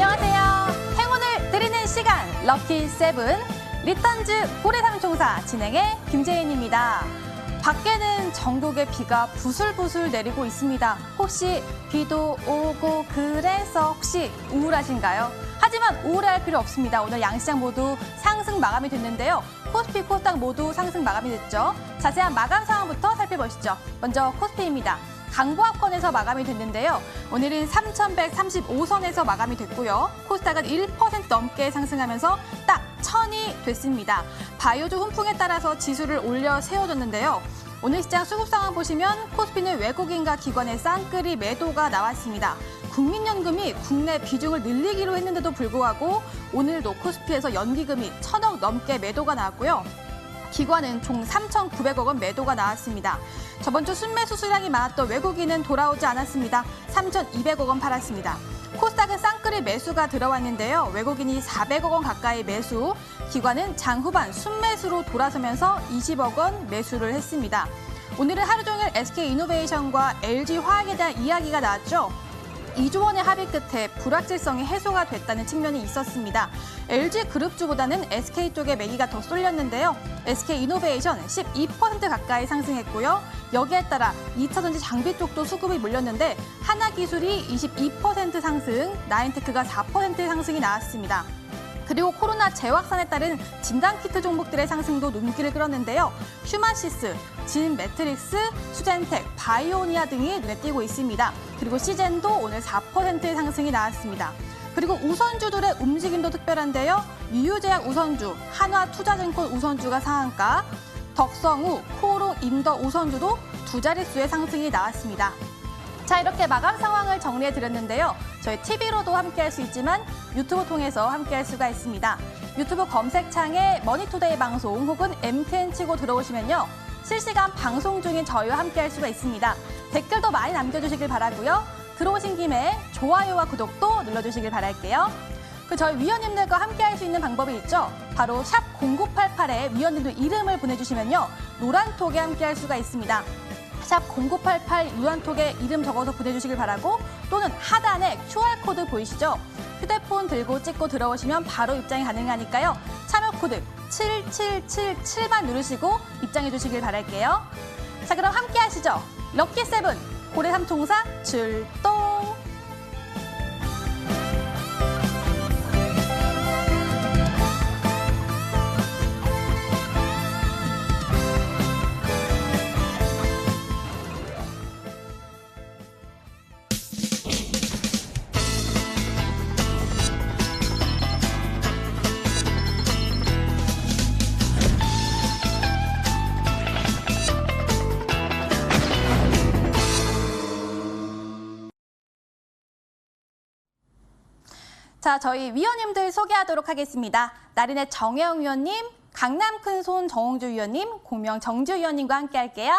안녕하세요. 행운을 드리는 시간 럭키 세븐 리턴즈 고래삼총사 진행의 김재인입니다. 밖에는 전국에 비가 부슬부슬 내리고 있습니다. 혹시 비도 오고 그래서 혹시 우울하신가요? 하지만 우울해할 필요 없습니다. 오늘 양시장 모두 상승 마감이 됐는데요. 코스피, 코스닥 모두 상승 마감이 됐죠. 자세한 마감 상황부터 살펴보시죠. 먼저 코스피입니다. 강보합권에서 마감이 됐는데요. 오늘은 3,135선에서 마감이 됐고요. 코스닥은 1% 넘게 상승하면서 딱 1,000이 됐습니다. 바이오주 훈풍에 따라서 지수를 올려 세워줬는데요. 오늘 시장 수급 상황 보시면 코스피는 외국인과 기관의 쌍끌이 매도가 나왔습니다. 국민연금이 국내 비중을 늘리기로 했는데도 불구하고 오늘도 코스피에서 연기금이 1,000억 넘게 매도가 나왔고요. 기관은 총 3,900억 원 매도가 나왔습니다. 저번 주 순매수 수량이 많았던 외국인은 돌아오지 않았습니다. 3,200억 원 팔았습니다. 코스닥은 쌍끌이 매수가 들어왔는데요. 외국인이 400억 원 가까이 매수, 기관은 장 후반 순매수로 돌아서면서 20억 원 매수를 했습니다. 오늘은 하루 종일 SK이노베이션과 LG화학에 대한 이야기가 나왔죠. 2조 원의 합의 끝에 불확실성이 해소가 됐다는 측면이 있었습니다. LG그룹주보다는 SK 쪽의 매기가 더 쏠렸는데요. SK이노베이션 12% 가까이 상승했고요. 여기에 따라 2차전지 장비 쪽도 수급이 몰렸는데 하나기술이 22% 상승, 나인테크가 4% 상승이 나왔습니다. 그리고 코로나 재확산에 따른 진단키트 종목들의 상승도 눈길을 끌었는데요. 휴마시스, 진매트릭스, 수젠텍, 바이오니아 등이 눈에 띄고 있습니다. 그리고 시젠도 오늘 4%의 상승이 나왔습니다. 그리고 우선주들의 움직임도 특별한데요. 유유제약 우선주, 한화투자증권 우선주가 상한가, 덕성우, 코오롱, 임더 우선주도 두 자릿수의 상승이 나왔습니다. 자, 이렇게 마감 상황을 정리해드렸는데요. 저희 TV로도 함께할 수 있지만 유튜브 통해서 함께할 수가 있습니다. 유튜브 검색창에 머니투데이 방송 혹은 MTN 치고 들어오시면요. 실시간 방송 중인 저희와 함께할 수가 있습니다. 댓글도 많이 남겨주시길 바라고요. 들어오신 김에 좋아요와 구독도 눌러주시길 바랄게요. 저희 위원님들과 함께할 수 있는 방법이 있죠. 바로 샵 0988에 위원님들 이름을 보내주시면요. 노란톡에 함께할 수가 있습니다. 샵 0988 유한톡에 이름 적어서 보내주시길 바라고 또는 하단에 QR코드 보이시죠? 휴대폰 들고 찍고 들어오시면 바로 입장이 가능하니까요. 참여 코드 7777만 누르시고 입장해 주시길 바랄게요. 자, 그럼 함께 하시죠. 럭키세븐 고래삼총사 출동! 자, 저희 위원님들 소개하도록 하겠습니다. 나린의 정혜영 위원님, 강남 큰손 정홍주 위원님, 공명 정주 위원님과 함께 할게요.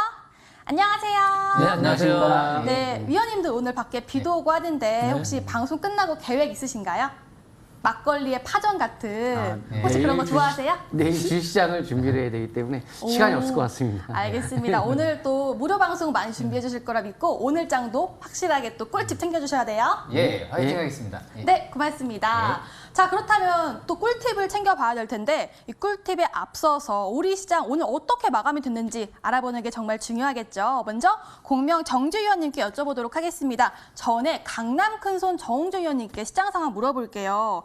안녕하세요. 네, 안녕하세요. 네, 위원님들 오늘 밖에 비도 오고 하는데 혹시 방송 끝나고 계획 있으신가요? 막걸리의 파전 같은 혹시 그런 거 좋아하세요? 내일 주시장을 준비를 해야 되기 때문에 시간이 없을 것 같습니다. 알겠습니다. 오늘 또 무료 방송 많이 준비해 주실 거라 믿고 오늘 장도 확실하게 또 꿀팁 챙겨주셔야 돼요. 예, 화이팅 하겠습니다. 예. 네, 고맙습니다. 자, 그렇다면 또 꿀팁을 챙겨봐야 될 텐데 이 꿀팁에 앞서서 우리 시장 오늘 어떻게 마감이 됐는지 알아보는 게 정말 중요하겠죠. 먼저 공명 정주 위원님께 여쭤보도록 하겠습니다. 전에 강남 큰손 정홍주 위원님께 시장 상황 물어볼게요.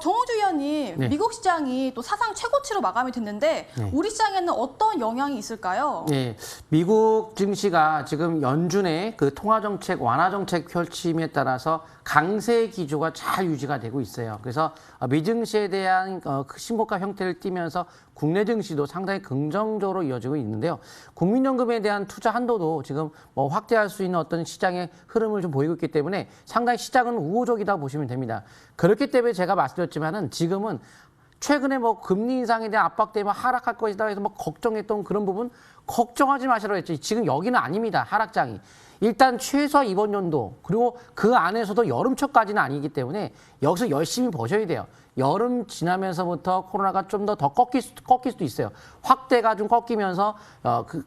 정홍주 위원님, 네. 미국 시장이 또 사상 최고치로 마감이 됐는데 우리 시장에는 어떤 영향이 있을까요? 네, 미국 증시가 지금 연준의 그 통화정책, 완화정책 펼침에 따라서 강세 기조가 잘 유지가 되고 있어요. 그래서 미증시에 대한 신고가 형태를 띠면서 국내 증시도 상당히 긍정적으로 이어지고 있는데요. 국민연금에 대한 투자 한도도 지금 확대할 수 있는 어떤 시장의 흐름을 좀 보이고 있기 때문에 상당히 시장은 우호적이다 보시면 됩니다. 그렇기 때문에 제가 말씀드렸지만은 지금은 최근에 금리 인상에 대한 압박 때문에 하락할 것이다 해서 걱정했던 그런 부분 걱정하지 마시라고 했죠. 지금 여기는 아닙니다. 하락장이. 일단 최소 이번 연도 그리고 그 안에서도 여름철까지는 아니기 때문에 여기서 열심히 버셔야 돼요. 여름 지나면서부터 코로나가 좀 더 꺾일 수도 있어요. 확대가 좀 꺾이면서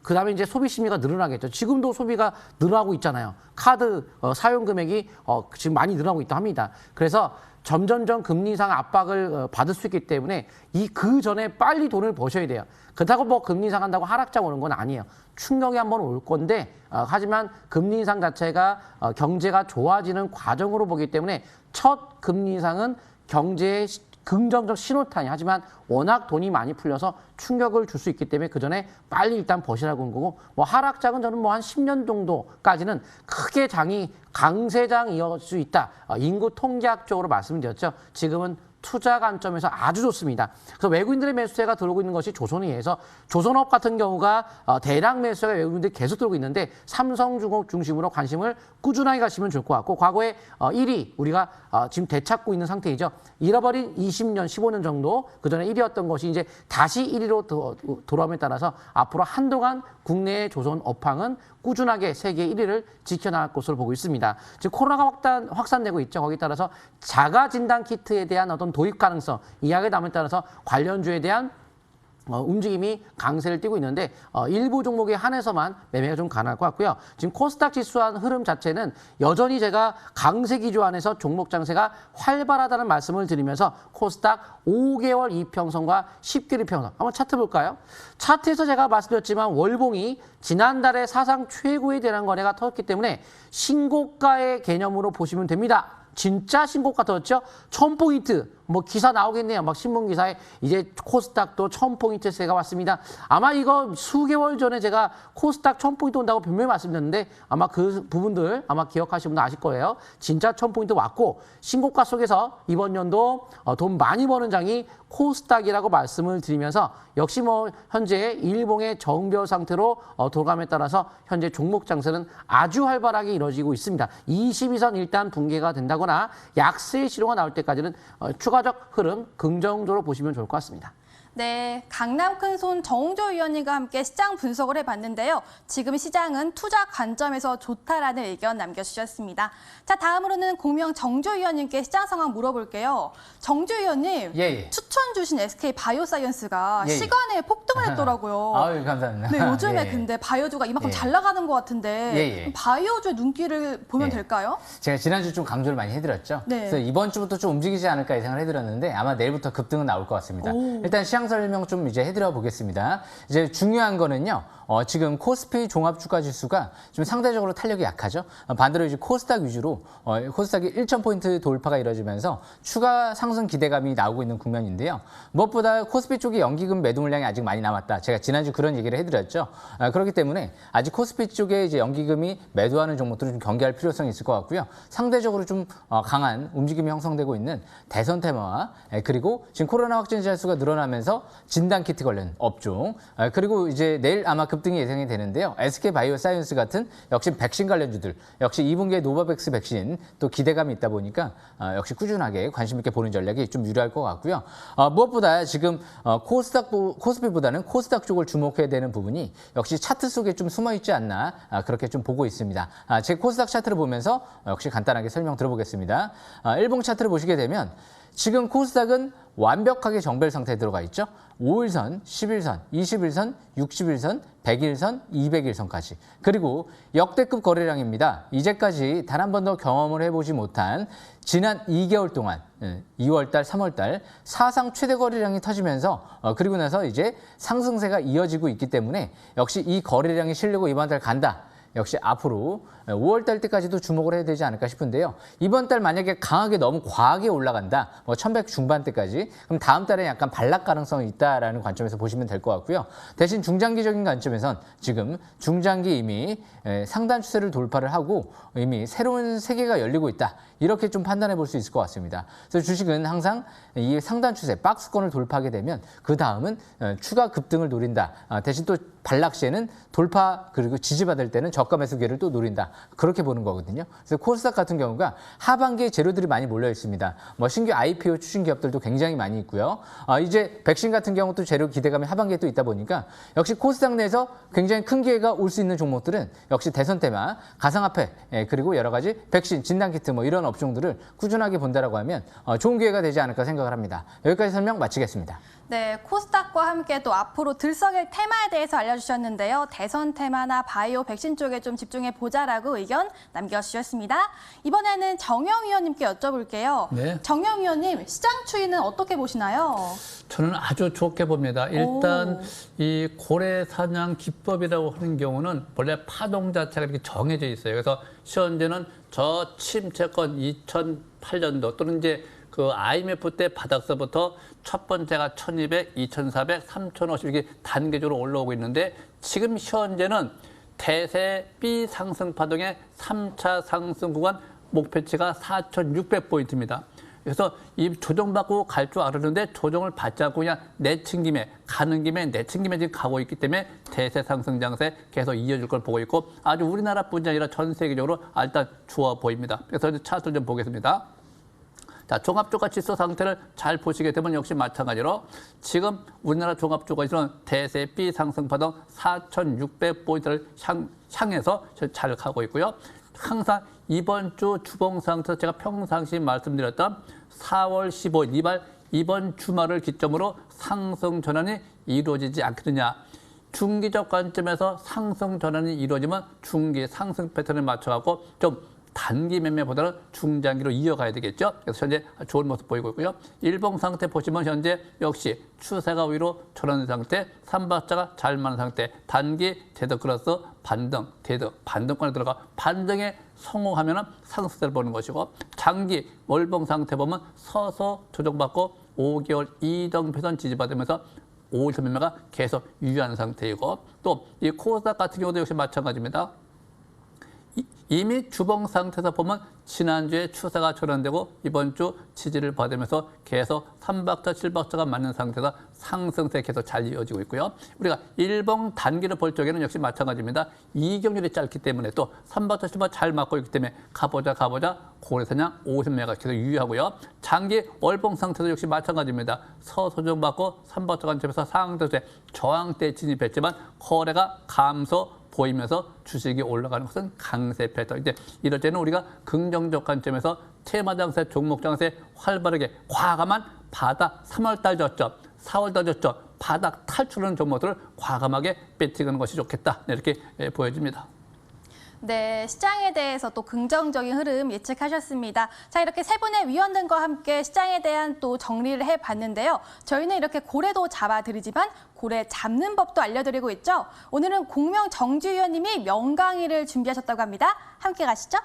그다음에 이제 소비 심리가 늘어나겠죠. 지금도 소비가 늘어나고 있잖아요. 카드 사용 금액이 지금 많이 늘어나고 있다 합니다. 그래서 점점점 금리 인상 압박을 받을 수 있기 때문에 그 전에 빨리 돈을 버셔야 돼요. 그렇다고 뭐 금리 인상한다고 하락장 오는 건 아니에요. 충격이 한번 올 건데 하지만 금리 인상 자체가 경제가 좋아지는 과정으로 보기 때문에 첫 금리 인상은 경제의 긍정적 신호탄이 하지만 워낙 돈이 많이 풀려서 충격을 줄 수 있기 때문에 그 전에 빨리 일단 버시라고 한 거고 뭐 하락장은 저는 뭐 한 10년 정도까지는 크게 장이 강세장 이어질 수 있다. 인구 통계학적으로 말씀드렸죠. 지금은 투자 관점에서 아주 좋습니다. 그래서 외국인들의 매수세가 들어오고 있는 것이 조선에 의해서 조선업 같은 경우가 대량 매수세가 외국인들이 계속 들어오고 있는데 삼성중공업 중심으로 관심을 꾸준하게 가시면 좋을 것 같고 과거에 1위 우리가 지금 되찾고 있는 상태이죠. 잃어버린 20년, 15년 정도 그전에 1위였던 것이 이제 다시 1위로 돌아옴에 따라서 앞으로 한동안 국내의 조선 업황은 꾸준하게 세계 1위를 지켜나갈 것으로 보고 있습니다. 지금 코로나가 확산되고 있죠. 거기에 따라서 자가 진단 키트에 대한 어떤 도입 가능성, 이하게 남에 따라서 관련주에 대한 움직임이 강세를 띠고 있는데 일부 종목에 한해서만 매매가 좀 가능할 것 같고요. 지금 코스닥 지수한 흐름 자체는 여전히 제가 강세 기조 안에서 종목 장세가 활발하다는 말씀을 드리면서 코스닥 5개월 이평선과 10개월 이평선 한번 차트 볼까요? 차트에서 제가 말씀드렸지만 월봉이 지난달에 사상 최고에 대한 거래가 터졌기 때문에 신고가의 개념으로 보시면 됩니다. 진짜 신고가 터졌죠? 1000포인트. 뭐 기사 나오겠네요. 막 신문 기사에 이제 코스닥도 1000포인트 세가 왔습니다. 아마 이거 수개월 전에 제가 코스닥 1000포인트 온다고 분명히 말씀드렸는데 아마 그 부분들 아마 기억하시는 분들 아실 거예요. 진짜 1000포인트 왔고 신고가 속에서 이번 연도 돈 많이 버는 장이 코스닥이라고 말씀을 드리면서 역시 뭐 현재 일봉의 정벼 상태로 돌감에 따라서 현재 종목 장세는 아주 활발하게 이루어지고 있습니다. 22선 일단 붕괴가 된다거나 약세 시료가 나올 때까지는 추가적 흐름 긍정적으로 보시면 좋을 것 같습니다. 네, 강남 큰손 정우조 위원님과 함께 시장 분석을 해봤는데요. 지금 시장은 투자 관점에서 좋다라는 의견 남겨주셨습니다. 자, 다음으로는 공명 정조 위원님께 시장 상황 물어볼게요. 정조 위원님, 추천 주신 SK 바이오사이언스가 시간에 폭등을 했더라고요. 아유, 감사합니다. 네, 요즘에 근데 바이오주가 이만큼 잘 나가는 것 같은데 바이오주의 눈길을 보면 될까요? 제가 지난주 좀 강조를 많이 해드렸죠. 네. 그래서 이번 주부터 좀 움직이지 않을까 예상을 해드렸는데 아마 내일부터 급등은 나올 것 같습니다. 일단 시장 설명 좀 이제 해드려 보겠습니다. 이제 중요한 거는요. 지금 코스피 종합주가지수가 좀 상대적으로 탄력이 약하죠. 반대로 이제 코스닥 위주로 코스닥이 1000포인트 돌파가 이루어지면서 추가 상승 기대감이 나오고 있는 국면인데요. 무엇보다 코스피 쪽에 연기금 매도 물량이 아직 많이 남았다. 제가 지난주 그런 얘기를 해드렸죠. 그렇기 때문에 아직 코스피 쪽에 이제 연기금이 매도하는 종목들을 좀 경계할 필요성이 있을 것 같고요. 상대적으로 좀 강한 움직임이 형성되고 있는 대선 테마와 그리고 지금 코로나 확진자 수가 늘어나면서 진단키트 관련 업종 그리고 이제 내일 아마 급등이 예상이 되는데요. SK 바이오사이언스 같은 역시 백신 관련주들 역시 2분기에 노바백스 백신 또 기대감이 있다 보니까 역시 꾸준하게 관심 있게 보는 전략이 좀 유리할 것 같고요. 무엇보다 지금 코스피보다는 코스닥 쪽을 주목해야 되는 부분이 역시 차트 속에 좀 숨어 있지 않나 그렇게 좀 보고 있습니다. 제 코스닥 차트를 보면서 역시 간단하게 설명 들어보겠습니다. 일봉 차트를 보시게 되면 지금 코스닥은 완벽하게 정벨 상태에 들어가 있죠. 5일선, 11선, 21선, 60일선, 100일선, 200일선까지. 그리고 역대급 거래량입니다. 이제까지 단 한 번도 경험을 해보지 못한 지난 2개월 동안 2월달, 3월달 사상 최대 거래량이 터지면서 그리고 나서 이제 상승세가 이어지고 있기 때문에 역시 이 거래량이 실리고 이번 달 간다. 역시 앞으로 5월 달 때까지도 주목을 해야 되지 않을까 싶은데요. 이번 달 만약에 강하게 너무 과하게 올라간다. 뭐 1100 중반대까지. 그럼 다음 달에 약간 반락 가능성이 있다라는 관점에서 보시면 될 것 같고요. 대신 중장기적인 관점에선 지금 중장기 이미 상단 추세를 돌파를 하고 이미 새로운 세계가 열리고 있다. 이렇게 좀 판단해 볼 수 있을 것 같습니다. 그래서 주식은 항상 이 상단 추세, 박스권을 돌파하게 되면 그 다음은 추가 급등을 노린다. 대신 또 반락 시에는 돌파 그리고 지지받을 때는 저가 매수 기회를 또 노린다. 그렇게 보는 거거든요. 그래서 코스닥 같은 경우가 하반기에 재료들이 많이 몰려 있습니다. 뭐 신규 IPO 추진 기업들도 굉장히 많이 있고요. 이제 백신 같은 경우도 재료 기대감이 하반기에 또 있다 보니까 역시 코스닥 내에서 굉장히 큰 기회가 올 수 있는 종목들은 역시 대선 테마, 가상화폐 그리고 여러 가지 백신, 진단키트 뭐 이런 업종들을 꾸준하게 본다라고 하면 좋은 기회가 되지 않을까 생각을 합니다. 여기까지 설명 마치겠습니다. 네, 코스닥과 함께 또 앞으로 들썩일 테마에 대해서 알려주셨는데요. 대선 테마나 바이오 백신 쪽에 좀 집중해 보자라고 좋겠다라고 의견 남겨주셨습니다. 이번에는 정영 위원님께 여쭤볼게요. 네. 정영 위원님, 시장 추이는 어떻게 보시나요? 저는 아주 좋게 봅니다. 일단 이 고래 사냥 기법이라고 하는 경우는 원래 파동 자체가 이렇게 정해져 있어요. 그래서 현재는 저 침체권 2008년도 또는 이제 그 IMF 때 바닥서부터 첫 번째가 1200, 2400, 3050 이렇게 단계적으로 올라오고 있는데 지금 현재는 대세 B 상승 파동의 3차 상승 구간 목표치가 4,600포인트입니다. 그래서 이 조정받고 갈 줄 알았는데 조정을 받지 않고 그냥 내친 김에 가는 김에 내친 김에 지금 가고 있기 때문에 대세 상승 장세 계속 이어질 걸 보고 있고 아주 우리나라뿐이 아니라 전 세계적으로 일단 좋아 보입니다. 그래서 이제 차트를 좀 보겠습니다. 자, 종합주가지수 상태를 잘 보시게 되면 역시 마찬가지로 지금 우리나라 종합주가지수는 대세 B 상승 파동 4,600포인트를 향해서 잘 가고 있고요. 항상 이번 주 주봉 상태에서 제가 평상시 말씀드렸던 4월 15일 이번 주말을 기점으로 상승 전환이 이루어지지 않겠느냐. 중기적 관점에서 상승 전환이 이루어지면 중기 상승 패턴을 맞춰갖고 좀 단기 매매보다는 중장기로 이어가야 되겠죠. 그래서 현재 좋은 모습 보이고 있고요. 일봉 상태 보시면 현재 역시 추세가 위로 전환된 상태, 삼박자가 잘 맞는 상태, 단기 데드 크로스 반등, 데드 반등권에 들어가 반등에 성공하면 상승세를 보는 것이고 장기 월봉 상태 보면 서서 조정받고 5개월 이등패선 지지받으면서 5일선 매매가 계속 유효한 상태이고 또 이 코스닥 같은 경우도 역시 마찬가지입니다. 이미 주봉 상태에서 보면 지난주에 추세가 전환되고 이번 주 지지를 받으면서 계속 3박자, 7박자가 맞는 상태에서 상승세 계속 잘 이어지고 있고요. 우리가 일봉 단기를 볼 적에는 역시 마찬가지입니다. 이격률이 짧기 때문에 또 3박자, 7박자 잘 맞고 있기 때문에 가보자 고래사냥 50매가 계속 유효하고요. 장기 월봉 상태도 역시 마찬가지입니다. 서소정 받고 3박자 관점에서 상승세 저항대 진입했지만 거래가 감소 보이면서 주식이 올라가는 것은 강세 패턴. 이제 이럴 때는 우리가 긍정적 관점에서 테마 장세, 종목 장세 활발하게 과감한 바닥 3월달 저점, 4월달 저점 바닥 탈출하는 종목들을 과감하게 배팅하는 것이 좋겠다. 이렇게 보여집니다. 네, 시장에 대해서 또 긍정적인 흐름 예측하셨습니다. 자, 이렇게 세 분의 위원들과 함께 시장에 대한 또 정리를 해봤는데요. 저희는 이렇게 고래도 잡아드리지만 고래 잡는 법도 알려드리고 있죠. 오늘은 공명 정주 위원님이 명강의를 준비하셨다고 합니다. 함께 가시죠.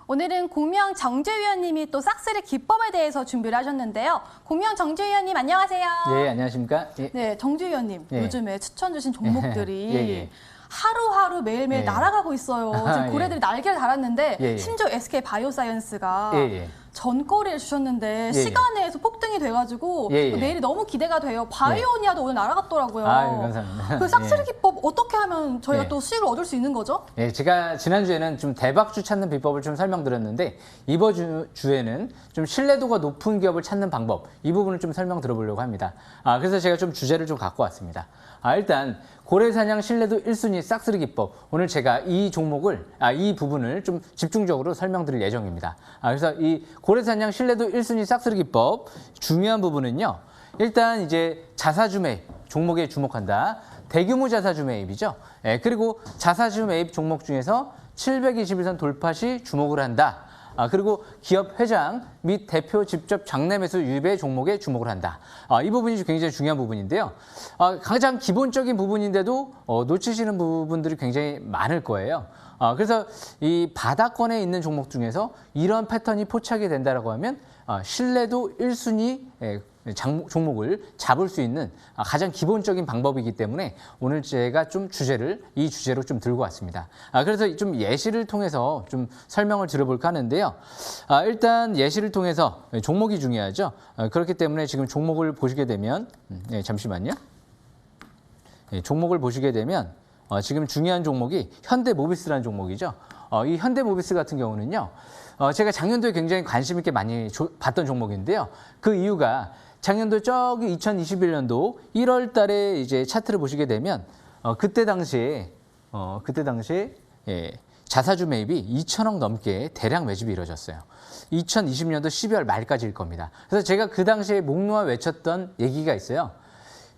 오늘은 공명 정주 위원님이 또 싹쓸이 기법에 대해서 준비를 하셨는데요. 공명 정주 위원님 안녕하세요. 예, 안녕하십니까? 예. 네, 정주 위원님 예. 요즘에 추천 주신 종목들이 예, 예. 하루하루 매일매일 예. 날아가고 있어요. 지금 예. 고래들이 날개를 달았는데 예, 예. 심지어 SK 바이오사이언스가 예, 예. 전거래를 주셨는데 예, 시간 내에서 폭등이 돼가지고 예, 예. 내일이 너무 기대가 돼요. 바이오니아도 오늘 날아갔더라고요. 아유, 감사합니다. 그 싹쓸이 기법 어떻게 하면 저희가 예. 또 수익을 얻을 수 있는 거죠? 예, 제가 지난주에는 좀 대박주 찾는 비법을 좀 설명드렸는데 이번 주에는 좀 신뢰도가 높은 기업을 찾는 방법 이 부분을 좀 설명 들어보려고 합니다. 그래서 제가 좀 주제를 좀 갖고 왔습니다. 일단 고래사냥 신뢰도 1순위 싹쓸이 기법 오늘 제가 이 종목을 이 부분을 좀 집중적으로 설명드릴 예정입니다. 그래서 이 고래사냥 신뢰도 1순위 싹쓸이 기법 중요한 부분은요. 일단 이제 자사주 매입 종목에 주목한다. 대규모 자사주 매입이죠. 예, 그리고 자사주 매입 종목 중에서 721선 돌파 시 주목을 한다. 그리고 기업 회장 및 대표 직접 장내 매수 유입의 종목에 주목을 한다. 이 부분이 굉장히 중요한 부분인데요. 가장 기본적인 부분인데도 놓치시는 부분들이 굉장히 많을 거예요. 그래서 이 바닥권에 있는 종목 중에서 이런 패턴이 포착이 된다라고 하면 신뢰도 1순위 종목을 잡을 수 있는 가장 기본적인 방법이기 때문에 오늘 제가 좀 이 주제로 좀 들고 왔습니다. 그래서 좀 예시를 통해서 좀 설명을 드려볼까 하는데요. 일단 예시를 통해서 종목이 중요하죠. 그렇기 때문에 지금 종목을 보시게 되면 잠시만요. 종목을 보시게 되면 지금 중요한 종목이 현대모비스라는 종목이죠. 이 현대모비스 같은 경우는요. 제가 작년도에 굉장히 관심 있게 많이 봤던 종목인데요. 그 이유가 작년도 저기 2021년도 1월 달에 이제 차트를 보시게 되면 그때 당시에 자사주 매입이 2천억 넘게 대량 매집이 이루어졌어요. 2020년도 12월 말까지일 겁니다. 그래서 제가 그 당시에 목 놓아 외쳤던 얘기가 있어요.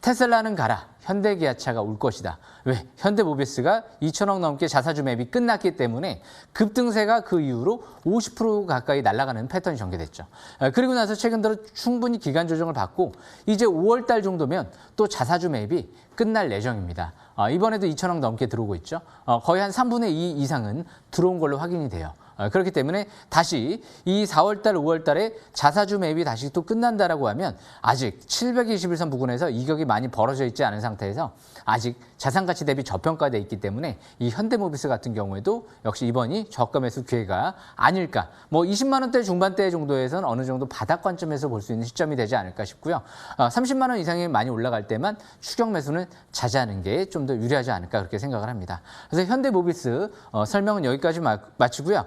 테슬라는 가라. 현대기아차가 올 것이다. 왜? 현대모비스가 2천억 넘게 자사주 매입이 끝났기 때문에 급등세가 그 이후로 50% 가까이 날아가는 패턴이 전개됐죠. 그리고 나서 최근 들어 충분히 기간 조정을 받고 이제 5월 달 정도면 또 자사주 매입이 끝날 예정입니다. 이번에도 2천억 넘게 들어오고 있죠. 거의 한 3분의 2 이상은 들어온 걸로 확인이 돼요. 그렇기 때문에 다시 이 4월 달, 5월 달에 자사주 매입이 다시 또 끝난다라고 하면 아직 721선 부근에서 이격이 많이 벌어져 있지 않은 상태에서 아직 자산가치 대비 저평가돼 있기 때문에 이 현대모비스 같은 경우에도 역시 이번이 저가 매수 기회가 아닐까. 뭐 20만 원대 중반대 정도에서는 어느 정도 바닥관점에서 볼 수 있는 시점이 되지 않을까 싶고요. 30만 원 이상이 많이 올라갈 때만 추격 매수는 자제하는 게 좀 더 유리하지 않을까 그렇게 생각을 합니다. 그래서 현대모비스 설명은 여기까지 마치고요.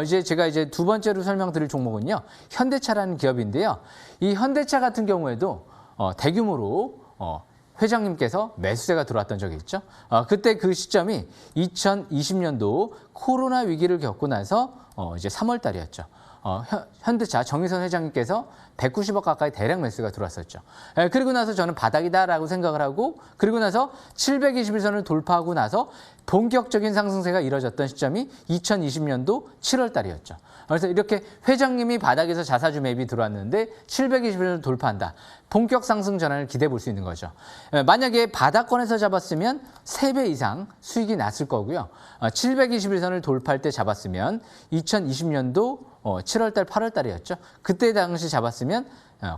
이제 제가 두 번째로 설명드릴 종목은요. 현대차라는 기업인데요. 이 현대차 같은 경우에도 대규모로 회장님께서 매수세가 들어왔던 적이 있죠. 그때 그 시점이 2020년도 코로나 위기를 겪고 나서 이제 3월 달이었죠. 현대차 정의선 회장님께서 190억 가까이 대량 매수가 들어왔었죠. 그리고 나서 저는 바닥이다라고 생각을 하고 그리고 나서 721선을 돌파하고 나서 본격적인 상승세가 이뤄졌던 시점이 2020년도 7월 달이었죠. 그래서 이렇게 회장님이 바닥에서 자사주 매입이 들어왔는데 721선을 돌파한다. 본격 상승 전환을 기대해 볼 수 있는 거죠. 만약에 바닥권에서 잡았으면 3배 이상 수익이 났을 거고요. 721선을 돌파할 때 잡았으면 2020년도 7월 달, 8월 달이었죠. 그때 당시 잡았으면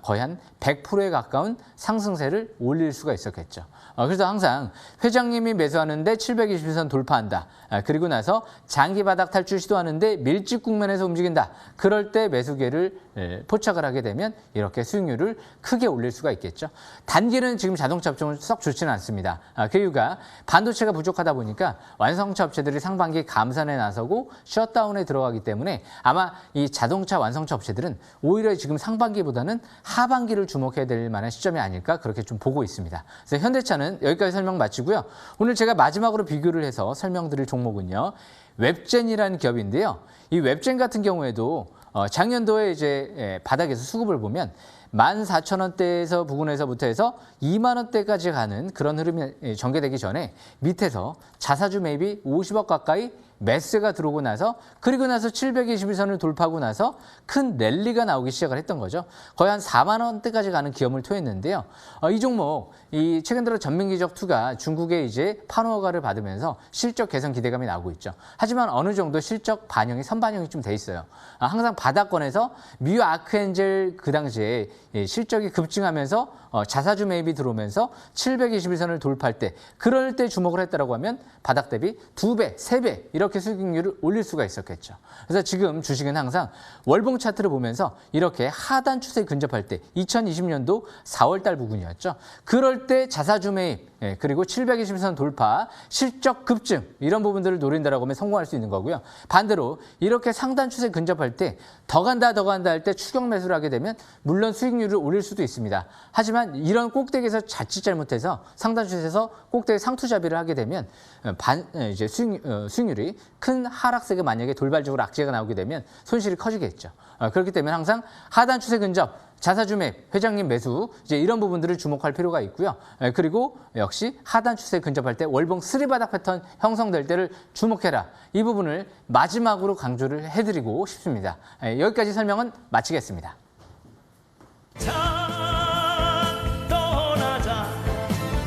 거의 한 100%에 가까운 상승세를 올릴 수가 있었겠죠. 그래서 항상 회장님이 매수하는데 721선 돌파한다. 그리고 나서 장기 바닥 탈출 시도하는데 밀집 국면에서 움직인다. 그럴 때 매수 기회를 포착을 하게 되면 이렇게 수익률을 크게 올릴 수가 있겠죠. 단기는 지금 자동차 업종은 썩 좋지는 않습니다. 그 이유가 반도체가 부족하다 보니까 완성차 업체들이 상반기 감산에 나서고 셧다운에 들어가기 때문에 아마 이 자동차 완성차 업체들은 오히려 지금 상반기보다는 하반기를 주목해야 될 만한 시점이 아닐까 그렇게 좀 보고 있습니다. 그래서 현대차는 여기까지 설명 마치고요. 오늘 제가 마지막으로 비교를 해서 설명드릴 종목은요. 웹젠이라는 기업인데요. 이 웹젠 같은 경우에도 작년도에 이제 바닥에서 수급을 보면 14,000원대에서 부근에서부터 해서 2만 원대까지 가는 그런 흐름이 전개되기 전에 밑에서 자사주 매입이 50억 가까이 매수가 들어오고 나서 그리고 나서 721선을 돌파하고 나서 큰 랠리가 나오기 시작을 했던 거죠. 거의 한 4만 원대까지 가는 기염을 토했는데요. 이 종목 이 최근 들어 전민기적2가 중국의 이제 판호허가를 받으면서 실적 개선 기대감이 나오고 있죠. 하지만 어느 정도 실적 반영이 선반영이 좀 돼 있어요. 항상 바닥권에서 뮤 아크엔젤 그 당시에 실적이 급증하면서 자사주 매입이 들어오면서 721선을 돌파할 때 그럴 때 주목을 했다라고 하면 바닥 대비 2배, 3배 이렇게 수익률을 올릴 수가 있었겠죠. 그래서 지금 주식은 항상 월봉 차트를 보면서 이렇게 하단 추세에 근접할 때 2020년도 4월 달 부근이었죠. 그럴 때 자사주 매입 그리고 721선 돌파, 실적 급증 이런 부분들을 노린다라고 하면 성공할 수 있는 거고요. 반대로 이렇게 상단 추세에 근접할 때 더 간다 할 때 추격 매수를 하게 되면 물론 수익률을 올릴 수도 있습니다. 하지만 이런 꼭대기에서 자칫 잘못해서 상단 추세에서 꼭대기 상투잡이를 하게 되면 이제 수익률이 큰 하락세가 만약에 돌발적으로 악재가 나오게 되면 손실이 커지겠죠. 그렇기 때문에 항상 하단 추세 근접 자사주 맵, 회장님 매수 이제 이런 부분들을 주목할 필요가 있고요. 그리고 역시 하단 추세에 근접할 때 월봉 3바닥 패턴 형성될 때를 주목해라. 이 부분을 마지막으로 강조를 해드리고 싶습니다. 여기까지 설명은 마치겠습니다. 떠나자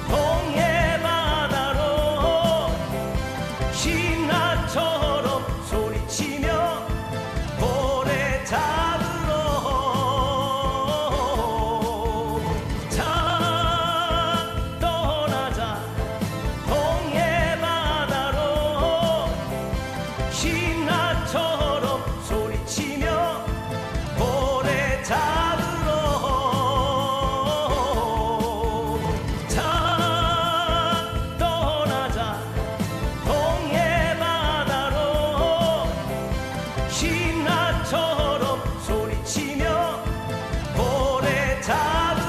동해 바다로 신나처럼 소리치며 고래 잡으러 자 떠나자 동해 바다로 신나처럼 소리치며 고래 잡으러 자 떠나자 동해 바다로 신나처럼 소리치며 고래 잡으러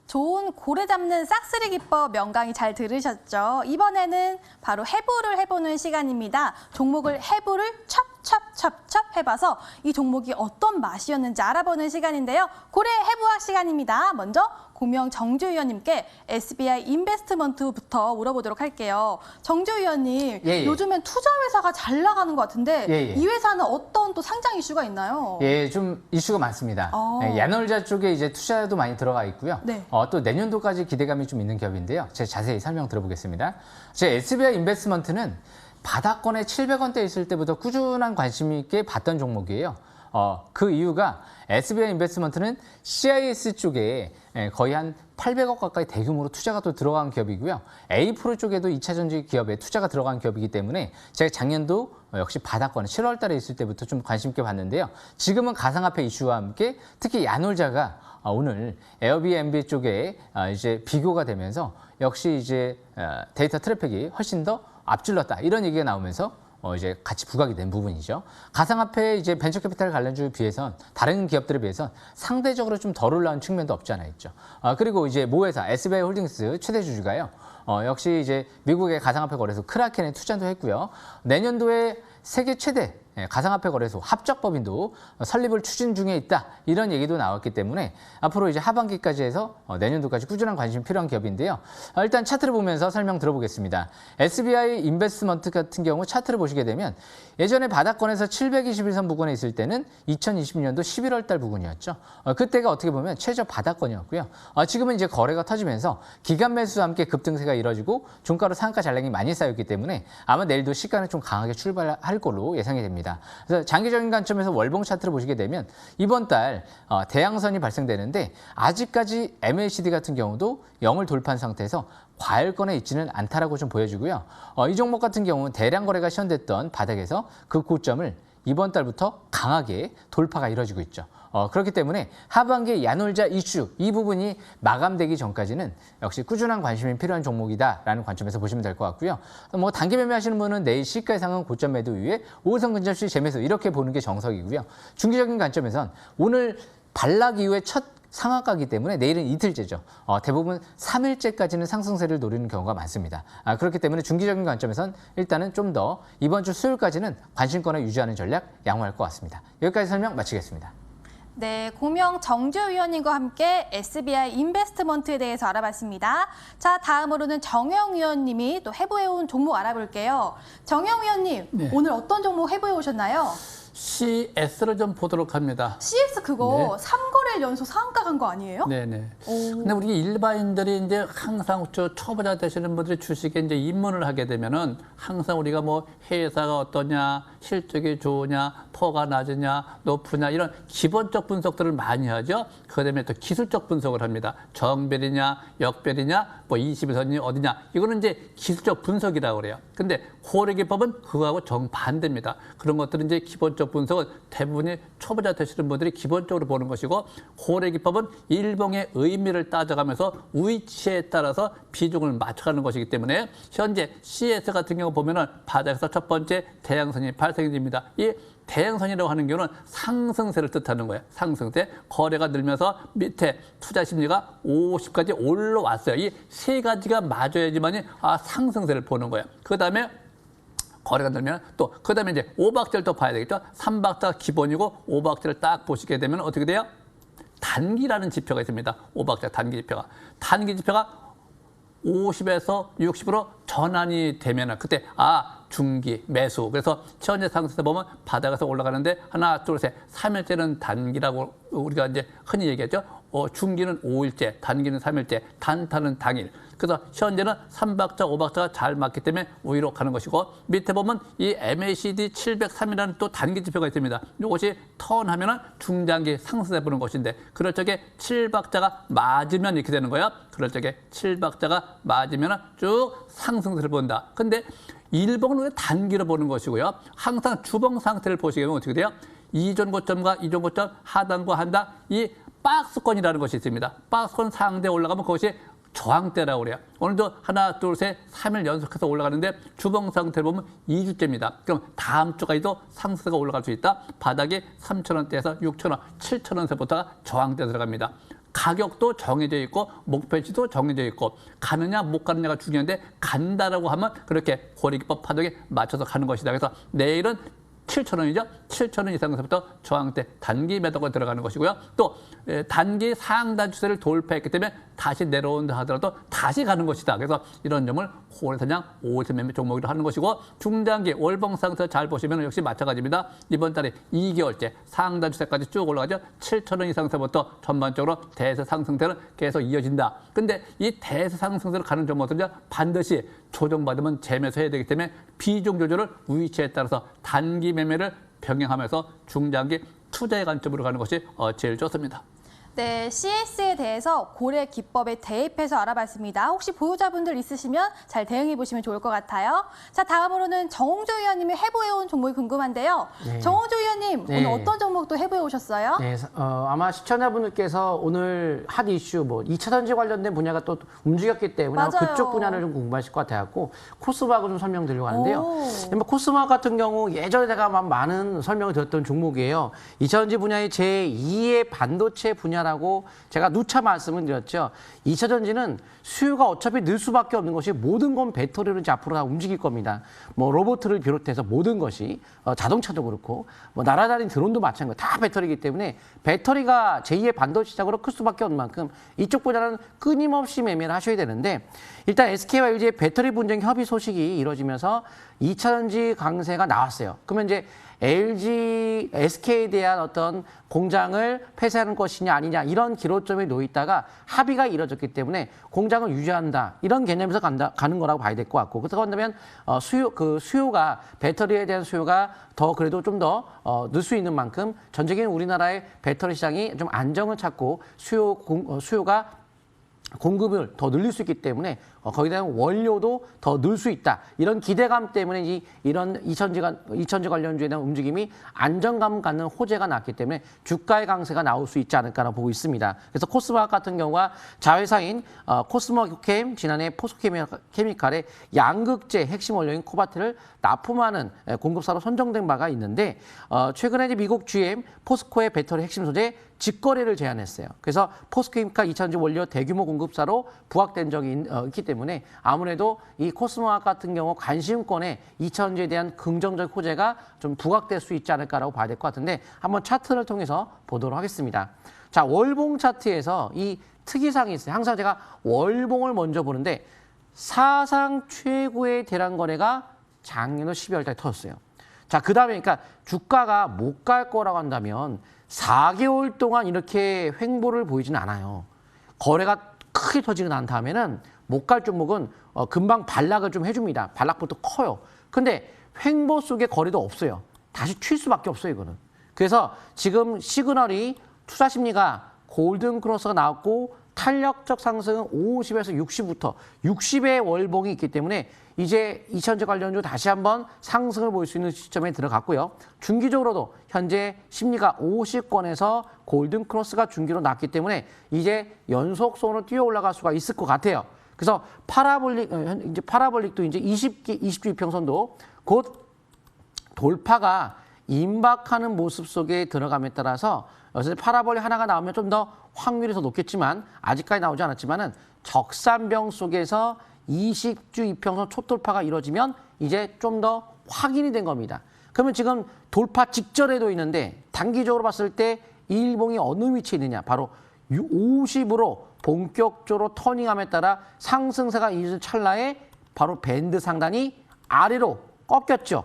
좋은 고래 잡는 싹쓸이 기법 명강의 잘 들으셨죠? 이번에는 바로 해부를 해보는 시간입니다. 종목을 해부를 첩첩첩첩 해봐서 이 종목이 어떤 맛이었는지 알아보는 시간인데요. 고래 해부학 시간입니다. 먼저 고명 정주 위원님께 SBI 인베스트먼트부터 물어보도록 할게요. 정주 위원님, 예. 요즘엔 투자 회사가 잘 나가는 것 같은데 예. 이 회사는 어떤 또 상장 이슈가 있나요? 예, 좀 이슈가 많습니다. 어. 야놀자 쪽에 이제 투자도 많이 들어가 있고요. 네. 또 내년도까지 기대감이 좀 있는 기업인데요. 제가 자세히 설명 들어보겠습니다. 제 SBI 인베스트먼트는 바닥권에 700원대 있을 때부터 꾸준한 관심 있게 봤던 종목이에요. 그 이유가 SBI 인베스트먼트는 CIS 쪽에 거의 한 800억 가까이 대규모로 투자가 또 들어간 기업이고요. A-프로 쪽에도 2차 전지 기업에 투자가 들어간 기업이기 때문에 제가 작년도 역시 바닥권에 7월 달에 있을 때부터 좀 관심 있게 봤는데요. 지금은 가상화폐 이슈와 함께 특히 야놀자가 오늘 에어비앤비 쪽에 이제 비교가 되면서 역시 이제 데이터 트래픽이 훨씬 더 앞질렀다 이런 얘기가 나오면서 이제 같이 부각이 된 부분이죠. 가상화폐 이제 벤처캐피탈 관련주에 비해선 다른 기업들에 비해선 상대적으로 좀 덜 올라온 측면도 없지 않아 있죠. 그리고 이제 모회사 SBI 홀딩스 최대 주주가요. 역시 이제 미국의 가상화폐 거래소 크라켄에 투자도 했고요. 내년도에 세계 최대 가상화폐 거래소 합작법인도 설립을 추진 중에 있다 이런 얘기도 나왔기 때문에 앞으로 이제 하반기까지 해서 내년도까지 꾸준한 관심이 필요한 기업인데요. 일단 차트를 보면서 설명 들어보겠습니다. SBI 인베스트먼트 같은 경우 차트를 보시게 되면 예전에 바닥권에서 721선 부근에 있을 때는 2020년도 11월 달 부근이었죠. 그때가 어떻게 보면 최저 바닥권이었고요. 지금은 이제 거래가 터지면서 기간 매수와 함께 급등세가 이뤄지고 종가로 상한가 잔량이 많이 쌓였기 때문에 아마 내일도 시가는 좀 강하게 출발할 걸로 예상이 됩니다. 그래서 장기적인 관점에서 월봉 차트를 보시게 되면 이번 달 대양선이 발생되는데 아직까지 MACD 같은 경우도 0을 돌파한 상태에서 과열권에 있지는 않다라고 좀 보여지고요. 이 종목 같은 경우는 대량 거래가 시현됐던 바닥에서 그 고점을 이번 달부터 강하게 돌파가 이뤄지고 있죠. 그렇기 때문에 하반기 야놀자 이슈 이 부분이 마감되기 전까지는 역시 꾸준한 관심이 필요한 종목이다라는 관점에서 보시면 될 것 같고요. 뭐 단기 매매하시는 분은 내일 시가 예상은 고점 매도 이후에 5선 근접 시 재매수 이렇게 보는 게 정석이고요. 중기적인 관점에선 오늘 반락 이후에 첫 상한가이기 때문에 내일은 이틀째죠. 대부분 3일째까지는 상승세를 노리는 경우가 많습니다. 그렇기 때문에 중기적인 관점에선 일단은 좀 더 이번 주 수요일까지는 관심권을 유지하는 전략 양호할 것 같습니다. 여기까지 설명 마치겠습니다. 네, 고명 정주 위원님과 함께 SBI 인베스트먼트에 대해서 알아봤습니다. 자, 다음으로는 정영 위원님이 또 해부해온 종목 알아볼게요. 정영 위원님, 네. 오늘 어떤 종목 해부해 오셨나요? CS를 좀 보도록 합니다. CS 그거 네. 3거래일 연속 상한가 간 거 아니에요? 네네. 오. 근데 우리 일반인들이 이제 항상 초보자 되시는 분들이 주식에 이제 입문을 하게 되면은 항상 우리가 뭐 회사가 어떠냐, 실적이 좋으냐, 퍼가 낮으냐, 높으냐 이런 기본적 분석들을 많이 하죠. 그다음에 또 기술적 분석을 합니다. 정별이냐, 역별이냐, 뭐 21선이 어디냐. 이거는 이제 기술적 분석이라고 그래요. 근데 고래기법은 그거하고 정반대입니다. 그런 것들은 이제 기본적 기본적 분석은 대부분이 초보자 되시는 분들이 기본적으로 보는 것이고 고래 기법은 일봉의 의미를 따져가면서 위치에 따라서 비중을 맞춰가는 것이기 때문에 현재 CS 같은 경우 보면은 바닥에서 첫 번째 대양선이 발생이 됩니다. 이 대양선이라고 하는 경우는 상승세를 뜻하는 거예요. 상승세. 거래가 늘면서 밑에 투자 심리가 50까지 올라왔어요. 이 세 가지가 맞아야지만이 상승세를 보는 거예요. 그 다음에 거래가 늘면 또 그다음에 이제 5박자를 또 봐야 되겠죠. 3박자가 기본이고 5박자를 딱 보시게 되면 어떻게 돼요? 단기라는 지표가 있습니다. 5박자 단기 지표가. 단기 지표가 50에서 60으로 전환이 되면은 그때 중기 매수. 그래서 현재 상승세 보면 바닥에서 올라가는데 하나, 둘, 셋, 3일째는 단기라고 우리가 이제 흔히 얘기하죠. 중기는 5일째, 단기는 3일째, 단타는 당일. 그래서 현재는 3박자, 5박자가 잘 맞기 때문에 우위로 가는 것이고 밑에 보면 이 MACD 703이라는 또 단기 지표가 있습니다. 이것이 턴하면은 중장기 상승세 보는 것인데 그럴 적에 7박자가 맞으면 이렇게 되는 거예요. 그럴 적에 7박자가 맞으면은 쭉 상승세를 본다. 근데 일봉은 왜 단기로 보는 것이고요. 항상 주봉 상태를 보시게 되면 어떻게 돼요? 이전 고점과 이전 고점, 하단과 한단, 이 박스권이라는 것이 있습니다. 박스권 상대에 올라가면 그것이 저항대라고 그래요. 오늘도 하나, 둘, 셋, 3일 연속해서 올라가는데 주봉 상태를 보면 2주째입니다. 그럼 다음 주까지도 상승세가 올라갈 수 있다. 바닥이 3,000원대에서 6,000원, 7,000원대부터가 저항대 들어갑니다. 가격도 정해져 있고 목표치도 정해져 있고 가느냐 못 가느냐가 중요한데 간다라고 하면 그렇게 고래기법 파동에 맞춰서 가는 것이다. 그래서 내일은 7,000원이죠. 7,000원 이상에서부터 저항대 단기 매도가 들어가는 것이고요. 또 단기 상단 추세를 돌파했기 때문에 다시 내려온다 하더라도 다시 가는 것이다. 그래서 이런 점을 고래사냥 5일선 매매 종목으로 하는 것이고 중장기 월봉 상태 잘 보시면 역시 마찬가지입니다. 이번 달에 2개월째 상단 추세까지 쭉 올라가죠. 7,000원 이상서부터 전반적으로 대세 상승세는 계속 이어진다. 근데 이 대세 상승세로 가는 종목들은 반드시 조정받으면 재매수해야 되기 때문에 비중 조절을 위치에 따라서 단기 매매를 병행하면서 중장기 투자의 관점으로 가는 것이 제일 좋습니다. 네, CS에 대해서 고래 기법에 대입해서 알아봤습니다. 혹시 보유자분들 있으시면 잘 대응해 보시면 좋을 것 같아요. 자, 다음으로는 정홍조 위원님이 해보해온 종목이 궁금한데요. 네. 정홍조 위원님, 네. 오늘 어떤 종목도 해보해 오셨어요? 네, 아마 시청자분들께서 오늘 핫 이슈, 2차 전지 관련된 분야가 또 움직였기 때문에 아마 맞아요. 그쪽 분야를 좀 궁금하실 것 같아갖고 코스닥을 좀 설명드리려고 하는데요. 오. 코스닥 같은 경우 예전에 제가 많은 설명을 드렸던 종목이에요. 2차 전지 분야의 제2의 반도체 분야라고 제가 누차 말씀을 드렸죠. 2차 전지는 수요가 어차피 늘 수밖에 없는 것이 모든 건 배터리로 이제 앞으로 다 움직일 겁니다. 로봇을 비롯해서 모든 것이 자동차도 그렇고 날아다니는 드론도 마찬가지고 다 배터리이기 때문에 배터리가 제2의 반도체 시장으로 클 수밖에 없는 만큼 이쪽 분야는 끊임없이 매매를 하셔야 되는데 일단 SK와 LG의 배터리 분쟁 협의 소식이 이루어지면서 2차 전지 강세가 나왔어요. 그러면 이제 LG, SK에 대한 어떤 공장을 폐쇄하는 것이냐 아니냐 이런 기로점에 놓여 있다가 합의가 이루어졌기 때문에 공장을 유지한다 이런 개념에서 가는 거라고 봐야 될 것 같고 그렇다고 한다면 수요가 배터리에 대한 수요가 더 그래도 좀 더 늘 수 있는 만큼 전체적인 우리나라의 배터리 시장이 좀 안정을 찾고 수요가 공급을 더 늘릴 수 있기 때문에 거기에 대한 원료도 더 늘 수 있다. 이런 기대감 때문에 이런 이천지 관련주에 대한 움직임이 안정감 갖는 호재가 났기 때문에 주가의 강세가 나올 수 있지 않을까라고 보고 있습니다. 그래서 코스닥 같은 경우가 자회사인 코스모캠, 지난해 포스코케미칼의 양극재 핵심 원료인 코바트를 납품하는 공급사로 선정된 바가 있는데 최근에 이제 미국 GM 포스코의 배터리 핵심 소재 직거래를 제안했어요. 그래서 포스코케미칼 2차전지 원료 대규모 공급사로 부각된 적이 있기 때문에 아무래도 이 코스모학 같은 경우 관심권에 2차전지에 대한 긍정적 호재가 좀 부각될 수 있지 않을까라고 봐야 될 것 같은데 한번 차트를 통해서 보도록 하겠습니다. 자, 월봉 차트에서 이 특이사항이 있어요. 항상 제가 월봉을 먼저 보는데 사상 최고의 대량 거래가 작년 12월 달에 터졌어요. 자, 그 다음에 그러니까 주가가 못 갈 거라고 한다면 4개월 동안 이렇게 횡보를 보이지는 않아요. 거래가 크게 터지고 난 다음에는 못 갈 종목은 금방 반락을 좀 해줍니다. 반락부터 커요. 근데 횡보 속에 거래도 없어요. 다시 튈 수밖에 없어요, 이거는. 그래서 지금 시그널이 투자 심리가 골든 크로스가 나왔고 탄력적 상승은 50에서 60부터 60의 월봉이 있기 때문에 이제 2차전지 관련주 다시 한번 상승을 보일 수 있는 시점에 들어갔고요. 중기적으로도 현재 심리가 50권에서 골든 크로스가 중기로 났기 때문에 이제 연속선으로 뛰어 올라갈 수가 있을 것 같아요. 그래서 파라볼릭도 이제 20주 이평선도 곧 돌파가 임박하는 모습 속에 들어감에 따라서 여기서 파라볼릭 하나가 나오면 좀 더 확률이 더 높겠지만 아직까지 나오지 않았지만은 적산병 속에서 20주 이평선 초돌파가 이루어지면 이제 좀 더 확인이 된 겁니다. 그러면 지금 돌파 직전에도 있는데 단기적으로 봤을 때 일봉이 어느 위치에 있느냐? 바로 50으로 본격적으로 터닝함에 따라 상승세가 이어진 찰나에 바로 밴드 상단이 아래로 꺾였죠.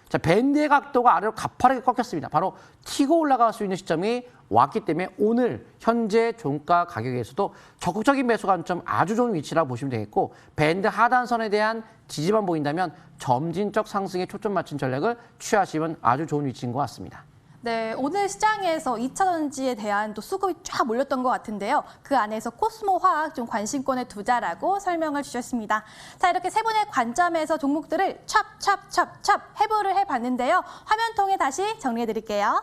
자, 밴드의 각도가 아래로 가파르게 꺾였습니다. 바로 튀고 올라갈 수 있는 시점이 왔기 때문에 오늘 현재 종가 가격에서도 적극적인 매수 관점 아주 좋은 위치라고 보시면 되겠고 밴드 하단선에 대한 지지만 보인다면 점진적 상승에 초점 맞춘 전략을 취하시면 아주 좋은 위치인 것 같습니다. 네, 오늘 시장에서 2차전지에 대한 또 수급이 쫙 몰렸던 것 같은데요. 그 안에서 코스모 화학 좀 관심권에 두자라고 설명을 주셨습니다. 자, 이렇게 세 분의 관점에서 종목들을 찹찹찹찹 해부를 해봤는데요. 화면 통해 다시 정리해드릴게요.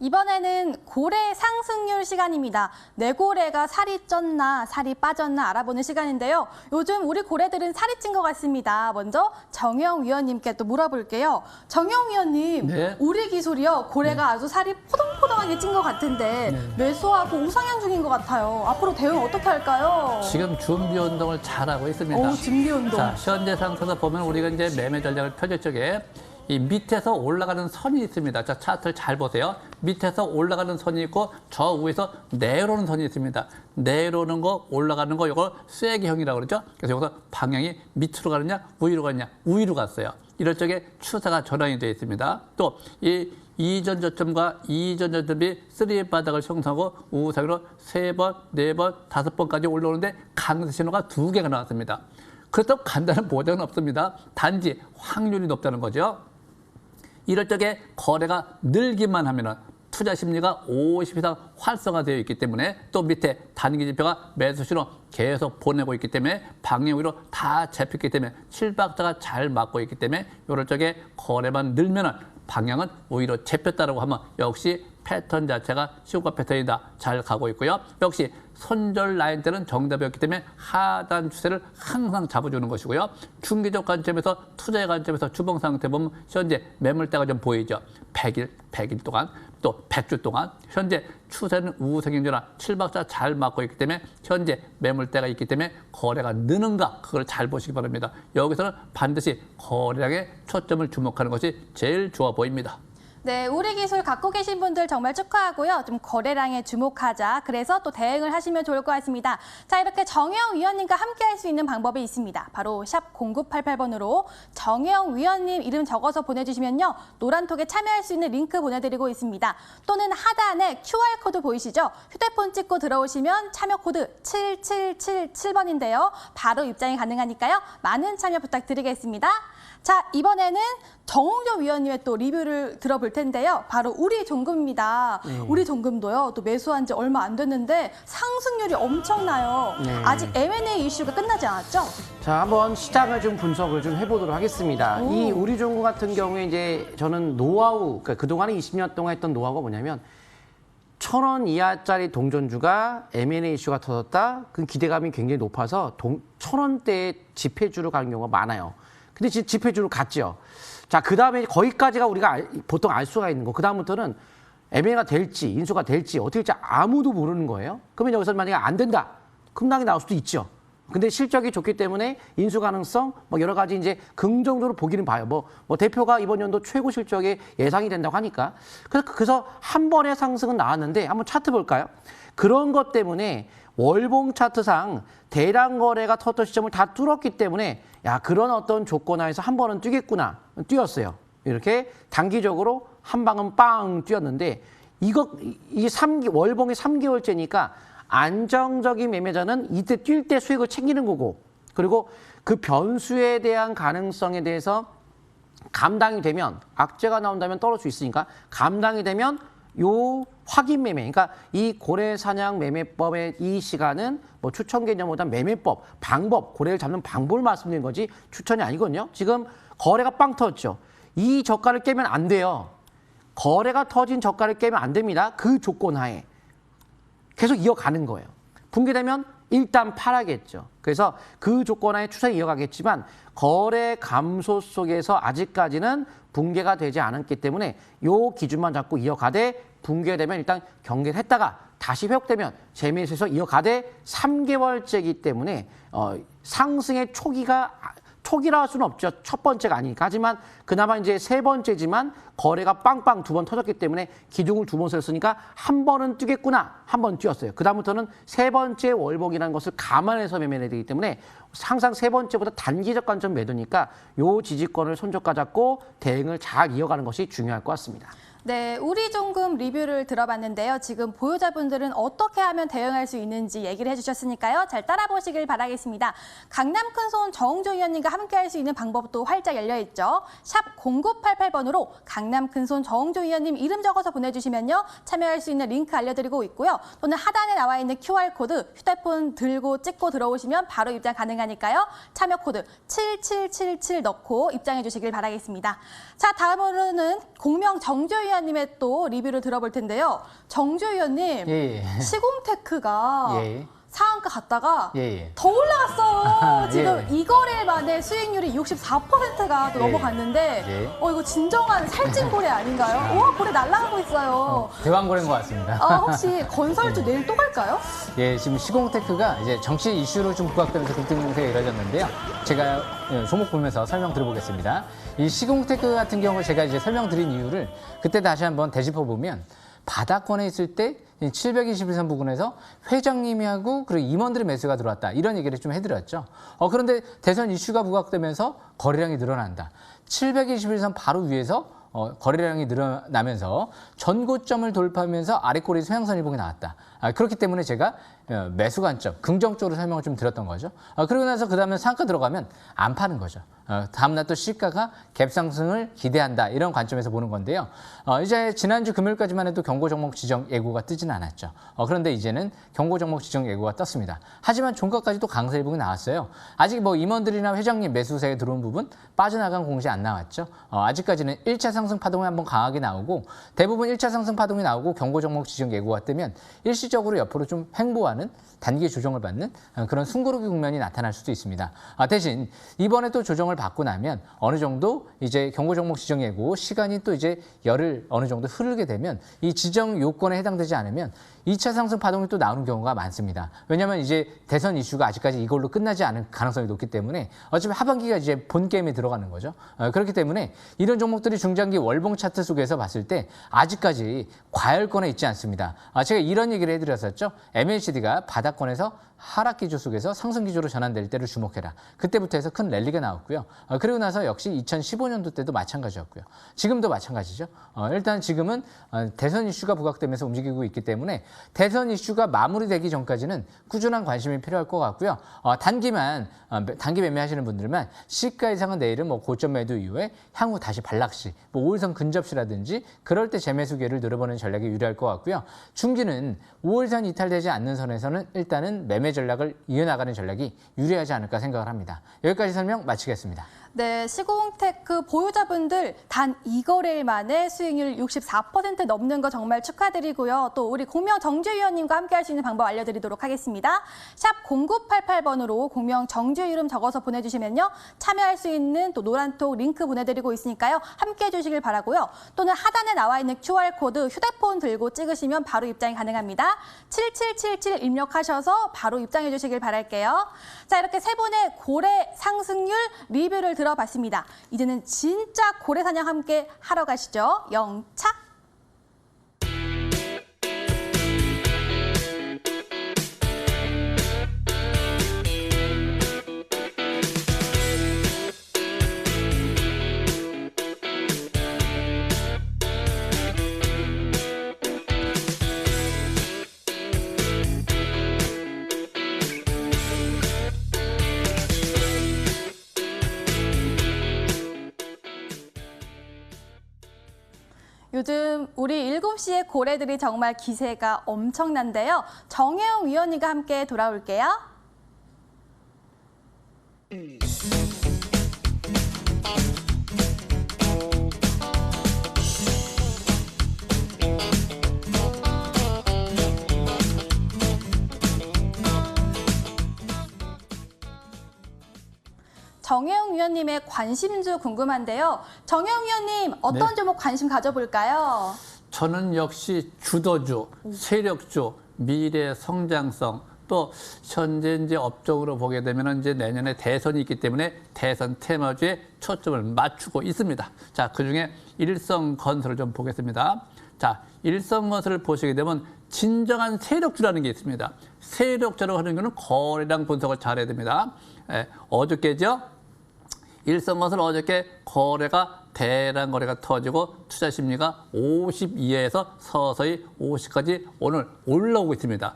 이번에는 고래 상승률 시간입니다. 내 고래가 살이 쪘나 살이 빠졌나 알아보는 시간인데요. 요즘 우리 고래들은 살이 찐 것 같습니다. 먼저 정영 위원님께 또 물어볼게요. 정영 위원님, 네. 우리 기술이요. 고래가 아주 살이 포동포동하게 찐 것 같은데 매수하고 우상향 중인 것 같아요. 앞으로 대응 어떻게 할까요? 지금 준비 운동을 잘하고 있습니다. 오, 준비 운동. 자, 현재 상태에서 보면 우리가 이제 매매 전략을 펴질 적에 이 밑에서 올라가는 선이 있습니다. 자, 차트를 잘 보세요. 밑에서 올라가는 선이 있고 저 위에서 내려오는 선이 있습니다. 내려오는 거, 올라가는 거, 이걸 쐐기형이라고 그러죠. 그래서 여기서 방향이 밑으로 가느냐, 우위로 가느냐, 우위로 갔어요. 이럴 적에 추세가 전환이 되어 있습니다. 또 이 이전 저점과 이전 저점이 3 바닥을 형성하고 우상으로 3번, 4번, 5번까지 올라오는데 강세 신호가 2개가 나왔습니다. 그렇다고 간단한 보장은 없습니다. 단지 확률이 높다는 거죠. 이럴 적에 거래가 늘기만 하면은 투자 심리가 50 이상 활성화되어 있기 때문에 또 밑에 단기 지표가 매수 신호 계속 보내고 있기 때문에 방향 위로 다 잡혔기 때문에 7박자가 잘 맞고 있기 때문에 이럴 적에 거래만 늘면은 방향은 오히려 잡혔다라고 하면 역시 패턴 자체가 시고가 패턴이다. 잘 가고 있고요. 역시 손절 라인 때는 정답이었기 때문에 하단 추세를 항상 잡아주는 것이고요. 중기적 관점에서 투자의 관점에서 주봉 상태 보면 현재 매물대가 좀 보이죠. 100일 동안 또 100주 동안 현재 추세는 우상향전환 7박자 잘 맞고 있기 때문에 현재 매물대가 있기 때문에 거래가 느는가 그걸 잘 보시기 바랍니다. 여기서는 반드시 거래량에 초점을 주목하는 것이 제일 좋아 보입니다. 네, 우리 기술 갖고 계신 분들 정말 축하하고요. 좀 거래량에 주목하자. 그래서 또 대응을 하시면 좋을 것 같습니다. 자, 이렇게 정혜영 위원님과 함께 할 수 있는 방법이 있습니다. 바로 샵 0988번으로 정혜영 위원님 이름 적어서 보내주시면요. 노란톡에 참여할 수 있는 링크 보내드리고 있습니다. 또는 하단에 QR코드 보이시죠? 휴대폰 찍고 들어오시면 참여 코드 7777번인데요. 바로 입장이 가능하니까요. 많은 참여 부탁드리겠습니다. 자, 이번에는 정홍조 위원님의 또 리뷰를 들어볼 텐데요. 바로 우리 종금입니다. 우리 종금도요. 또 매수한 지 얼마 안 됐는데 상승률이 엄청나요. 네. 아직 M&A 이슈가 끝나지 않았죠? 자, 한번 시장을 좀 분석을 좀 해보도록 하겠습니다. 이 우리종구 같은 경우에 이제 저는 노하우, 그러니까 그동안에 20년 동안 했던 노하우가 뭐냐면 1,000원 이하짜리 동전주가 M&A 이슈가 터졌다. 그 기대감이 굉장히 높아서 1,000원대의 지폐주로 가는 경우가 많아요. 근데 지금 지폐주로 갔죠. 자, 그 다음에 거기까지가 우리가 보통 알 수가 있는 거. 그 다음부터는 M&A가 될지 인수가 될지 어떻게 될지 아무도 모르는 거예요. 그러면 여기서 만약에 안 된다. 급락이 나올 수도 있죠. 근데 실적이 좋기 때문에 인수 가능성 뭐 여러 가지 이제 긍정적으로 보기는 봐요. 뭐 대표가 이번 연도 최고 실적에 예상이 된다고 하니까. 그래서 한 번의 상승은 나왔는데 한번 차트 볼까요? 그런 것 때문에 월봉 차트상 대량 거래가 터졌던 시점을 다 뚫었기 때문에 야, 그런 어떤 조건 하에서 한 번은 뛰겠구나. 뛰었어요. 이렇게 단기적으로 한 방은 빵 뛰었는데 이 월봉이 3개월째니까 안정적인 매매자는 이때 뛸 때 수익을 챙기는 거고, 그리고 그 변수에 대한 가능성에 대해서 감당이 되면, 악재가 나온다면 떨어질 수 있으니까 감당이 되면 요 확인 매매, 그러니까 이 고래 사냥 매매법의 이 시간은 뭐 추천 개념보다 매매법, 방법, 고래를 잡는 방법을 말씀드린 거지 추천이 아니거든요. 지금 거래가 빵 터졌죠. 이 저가를 깨면 안 돼요. 거래가 터진 저가를 깨면 안 됩니다. 그 조건 하에. 계속 이어가는 거예요. 붕괴되면 일단 팔아야겠죠. 그래서 그 조건하에 추세를 이어가겠지만 거래 감소 속에서 아직까지는 붕괴가 되지 않았기 때문에 요 기준만 잡고 이어가되 붕괴되면 일단 경계를 했다가 다시 회복되면 재매수에서 이어가되 3개월째이기 때문에 상승의 초기라 할 수는 없죠. 첫 번째가 아니니까. 하지만 그나마 이제 세 번째지만 거래가 빵빵 2번 터졌기 때문에 기둥을 2번 세웠으니까 한 번은 뛰겠구나. 한 번 뛰었어요. 그다음부터는 세 번째 월봉이라는 것을 감안해서 매매해야 되기 때문에 항상 세 번째보다 단기적 관점 매도니까 요 지지권을 손절가 잡고 대응을 잘 이어가는 것이 중요할 것 같습니다. 네, 우리 종금 리뷰를 들어봤는데요. 지금 보유자분들은 어떻게 하면 대응할 수 있는지 얘기를 해주셨으니까요. 잘 따라보시길 바라겠습니다. 강남 큰손 정홍조 위원님과 함께할 수 있는 방법도 활짝 열려있죠. 샵 0988번으로 강남 큰손 정홍조 위원님 이름 적어서 보내주시면요. 참여할 수 있는 링크 알려드리고 있고요. 또는 하단에 나와 있는 QR코드 휴대폰 들고 찍고 들어오시면 바로 입장 가능하니까요. 참여 코드 7777 넣고 입장해 주시길 바라겠습니다. 자, 다음으로는 공명 정조 위원님의 또 리뷰를 들어볼 텐데요. 정조 위원님, 예. 시공테크가 예. 상한가 갔다가 예. 더 올라갔어요. 지금 예. 이 거래 만에 수익률이 64%가 또 예. 넘어갔는데 예. 이거 진정한 살찐 고래 아닌가요? 와, 고래 날아가고 있어요. 대왕고래인 것 같습니다. 혹시 건설주 내일 또 갈까요? 예, 지금 시공테크가 이제 정치 이슈로 좀 부각되면서 급등세가 이뤄졌는데요. 제가 종목 보면서 설명드려보겠습니다. 이 시공테크 같은 경우 제가 이제 설명드린 이유를 그때 다시 한번 되짚어 보면 바닥권에 있을 때 721선 부근에서 회장님이 하고 그리고 임원들의 매수가 들어왔다. 이런 얘기를 좀 해드렸죠. 그런데 대선 이슈가 부각되면서 거래량이 늘어난다. 721선 바로 위에서 거래량이 늘어나면서 전고점을 돌파하면서 아래꼬리 소양선 일봉이 나왔다. 그렇기 때문에 제가 매수 관점, 긍정적으로 설명을 좀 드렸던 거죠. 그러고 나서 그 다음에 상가 들어가면 안 파는 거죠. 다음날 또 시가가 갭상승을 기대한다. 이런 관점에서 보는 건데요. 이제 지난주 금요일까지만 해도 경고 종목 지정 예고가 뜨지는 않았죠. 그런데 이제는 경고 종목 지정 예고가 떴습니다. 하지만 종가까지도 강세 일봉이 나왔어요. 아직 뭐 임원들이나 회장님 매수세에 들어온 부분 빠져나간 공시 안 나왔죠. 아직까지는 1차 상승 파동이 한번 강하게 나오고 대부분 1차 상승 파동이 나오고 경고 종목 지정 예고가 뜨면 일시적으로 옆으로 좀 횡보하는 단기 조정을 받는 그런 숨고르기 국면이 나타날 수도 있습니다. 대신 이번에 또 조정을 받고 나면 어느 정도 이제 경고 종목 지정 예고 시간이 또 이제 열을 어느 정도 흐르게 되면 이 지정 요건에 해당되지 않으면 2차 상승 파동이 또 나오는 경우가 많습니다. 왜냐하면 이제 대선 이슈가 아직까지 이걸로 끝나지 않은 가능성이 높기 때문에 어차피 하반기가 이제 본 게임에 들어가는 거죠. 그렇기 때문에 이런 종목들이 중장기 월봉 차트 속에서 봤을 때 아직까지 과열권에 있지 않습니다. 제가 이런 얘기를 해드렸었죠. MACD가 바닥권에서 하락 기조 속에서 상승 기조로 전환될 때를 주목해라. 그때부터 해서 큰 랠리가 나왔고요. 그리고 나서 역시 2015년도 때도 마찬가지였고요. 지금도 마찬가지죠. 일단 지금은 대선 이슈가 부각되면서 움직이고 있기 때문에 대선 이슈가 마무리되기 전까지는 꾸준한 관심이 필요할 것 같고요. 단기 매매하시는 분들만 시가 이상은 내일은 뭐 고점 매도 이후에 향후 다시 반락시, 뭐 5일선 근접시라든지 그럴 때 재매수 기회를 노려보는 전략이 유리할 것 같고요. 중기는 5일선 이탈되지 않는 선에서는 일단은 매매 전략을 이어나가는 전략이 유리하지 않을까 생각을 합니다. 여기까지 설명 마치겠습니다. 네, 시공테크 보유자분들 단 2거래일 만에 수익률 64% 넘는 거 정말 축하드리고요. 또 우리 공명 정주위원님과 함께 할 수 있는 방법 알려드리도록 하겠습니다. 샵 0988번으로 공명 정주 이름 적어서 보내주시면요. 참여할 수 있는 또 노란톡 링크 보내드리고 있으니까요. 함께 해주시길 바라고요. 또는 하단에 나와 있는 QR코드 휴대폰 들고 찍으시면 바로 입장이 가능합니다. 7777 입력하셔서 바로 입장해 주시길 바랄게요. 자, 이렇게 세 분의 고래 상승률 리뷰를 들어봤습니다. 이제는 진짜 고래 사냥 함께 하러 가시죠. 영차. 요즘 우리 7시의 고래들이 정말 기세가 엄청난데요. 정혜영 위원님과 함께 돌아올게요. 정혜영 위원님의 관심주 궁금한데요. 정혜영 위원님 어떤 네. 종목 관심 가져볼까요? 저는 역시 주도주, 세력주, 미래 성장성, 또 현재 이제 업적으로 보게 되면 이제 내년에 대선이 있기 때문에 대선 테마주에 초점을 맞추고 있습니다. 자, 그중에 일성건설을 좀 보겠습니다. 자, 일성건설을 보시게 되면 진정한 세력주라는 게 있습니다. 세력주라고 하는 거는 거래량 분석을 잘해야 됩니다. 어저께죠? 일성건설 어저께 거래가 대량 거래가 터지고 투자 심리가 50 이하에서 서서히 50까지 오늘 올라오고 있습니다.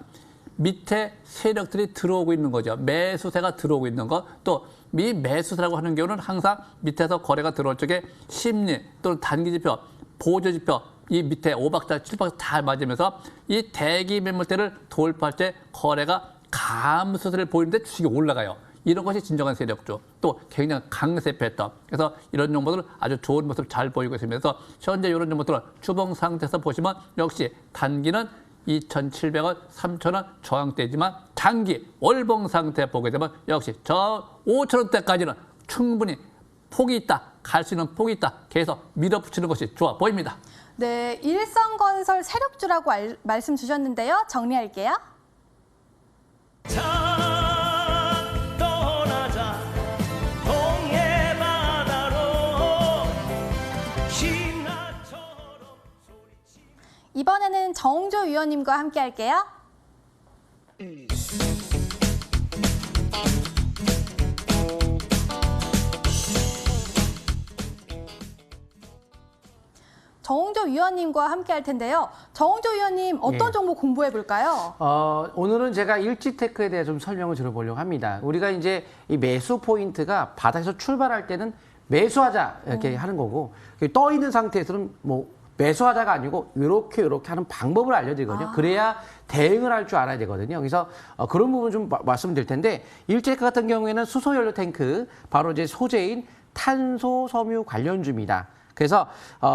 밑에 세력들이 들어오고 있는 거죠. 매수세가 들어오고 있는 거. 또 이 매수세라고 하는 경우는 항상 밑에서 거래가 들어올 적에 심리 또는 단기지표, 보조지표 이 밑에 5박자, 7박자 다 맞으면서 이 대기 매물대를 돌파할 때 거래가 감소세를 보이는데 주식이 올라가요. 이런 것이 진정한 세력주. 또 굉장히 강세 패턴. 그래서 이런 종목들 아주 좋은 모습을 잘 보이고 있으면서 현재 이런 종목들은 주봉 상태에서 보시면 역시 단기는 2,700원, 3,000원 저항대지만 장기 월봉 상태 보게 되면 역시 저 5,000원대까지는 충분히 폭이 있다. 갈 수 있는 폭이 있다. 계속 밀어붙이는 것이 좋아 보입니다. 네, 일성건설 세력주라고 말씀 주셨는데요. 정리할게요. 떠나자 동해 바다로 신나처럼 소리치며 이번에는 정조 위원님과 함께 할게요. 정홍조 위원님과 함께 할 텐데요. 정홍조 위원님 어떤 예. 종목 공부해 볼까요? 오늘은 제가 일지테크에 대해 좀 설명을 드려보려고 합니다. 우리가 이제 이 매수 포인트가 바닥에서 출발할 때는 매수하자 이렇게 하는 거고 떠 있는 상태에서는 뭐 매수하자가 아니고 이렇게 하는 방법을 알려드리거든요. 그래야 대응을 할 줄 알아야 되거든요. 그래서 그런 부분 좀 말씀드릴 텐데 일지테크 같은 경우에는 수소연료 탱크 바로 이제 소재인 탄소 섬유 관련주입니다. 그래서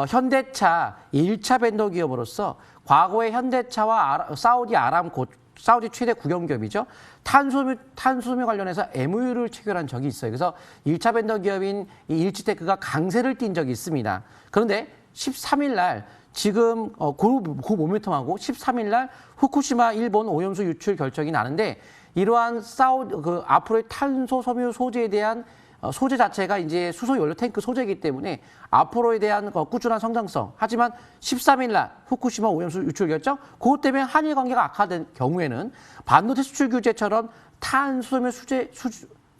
현대차 1차 벤더 기업으로서 과거에 현대차와 사우디 아람코, 사우디 최대 국영기업이죠. 탄소섬유 관련해서 MOU를 체결한 적이 있어요. 그래서 1차 벤더 기업인 이 일지테크가 강세를 띈 적이 있습니다. 그런데 13일 날 지금 그 모멘텀하고 13일 날 후쿠시마 일본 오염수 유출 결정이 나는데 이러한 앞으로의 탄소섬유 소재에 대한 소재 자체가 이제 수소 연료 탱크 소재이기 때문에 앞으로에 대한 꾸준한 성장성. 하지만 13일 날 후쿠시마 오염수 유출 결정, 그것 때문에 한일 관계가 악화된 경우에는 반도체 수출 규제처럼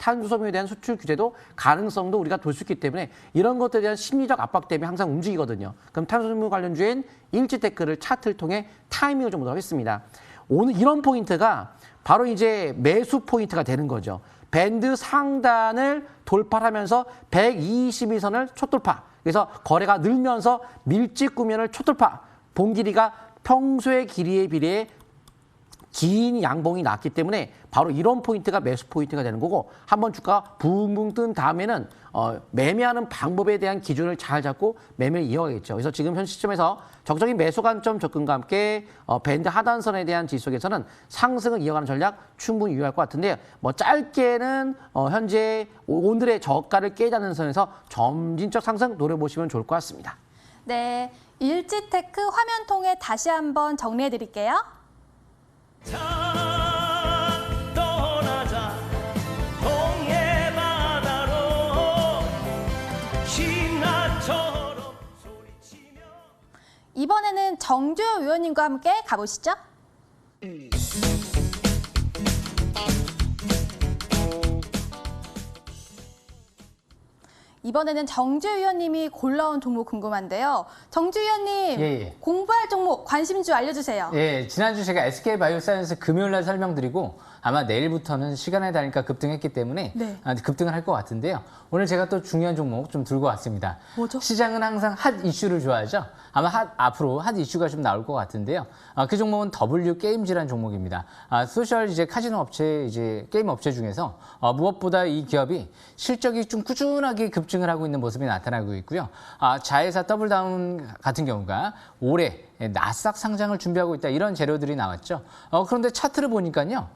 탄수섬유에 대한 수출 규제도 가능성도 우리가 볼 수 있기 때문에 이런 것들에 대한 심리적 압박 때문에 항상 움직이거든요. 그럼 탄수섬유 관련주인 일지테크를 차트를 통해 타이밍을 좀 보도록 하겠습니다. 오늘 이런 포인트가 바로 이제 매수 포인트가 되는 거죠. 밴드 상단을 돌파하면서 121선을 초돌파. 그래서 거래가 늘면서 밀집 구면을 초돌파. 본 길이가 평소의 길이에 비례해 긴 양봉이 났기 때문에 바로 이런 포인트가 매수 포인트가 되는 거고 한번 주가가 붕붕 뜬 다음에는 매매하는 방법에 대한 기준을 잘 잡고 매매를 이어가겠죠. 그래서 지금 현 시점에서 적극적인 매수 관점 접근과 함께 밴드 하단선에 대한 지속에서는 상승을 이어가는 전략 충분히 유효할 것 같은데요. 뭐 짧게는 현재 오늘의 저가를 깨자는 선에서 점진적 상승 노려보시면 좋을 것 같습니다. 네, 일지테크 화면 통해 다시 한번 정리해 드릴게요. 자 떠나자 동해 바다로 신나처럼 소리치며 이번에는 정주효 위원님과 함께 가보시죠. 이번에는 정주 위원님이 골라온 종목 궁금한데요. 정주 위원님, 예. 공부할 종목 관심주 알려주세요. 예, 지난주 제가 SK바이오사이언스 금요일날 설명드리고 아마 내일부터는 시간에 다니까 급등했기 때문에 네. 급등을 할 것 같은데요. 오늘 제가 또 중요한 종목 좀 들고 왔습니다. 뭐죠? 시장은 항상 핫 이슈를 좋아하죠. 아마 앞으로 핫 이슈가 좀 나올 것 같은데요. 그 종목은 W 게임즈라는 종목입니다. 소셜 이제 카지노 업체 이제 게임 업체 중에서 무엇보다 이 기업이 실적이 좀 꾸준하게 급증을 하고 있는 모습이 나타나고 있고요. 자회사 더블다운 같은 경우가 올해 나스닥 상장을 준비하고 있다 이런 재료들이 나왔죠. 그런데 차트를 보니까요.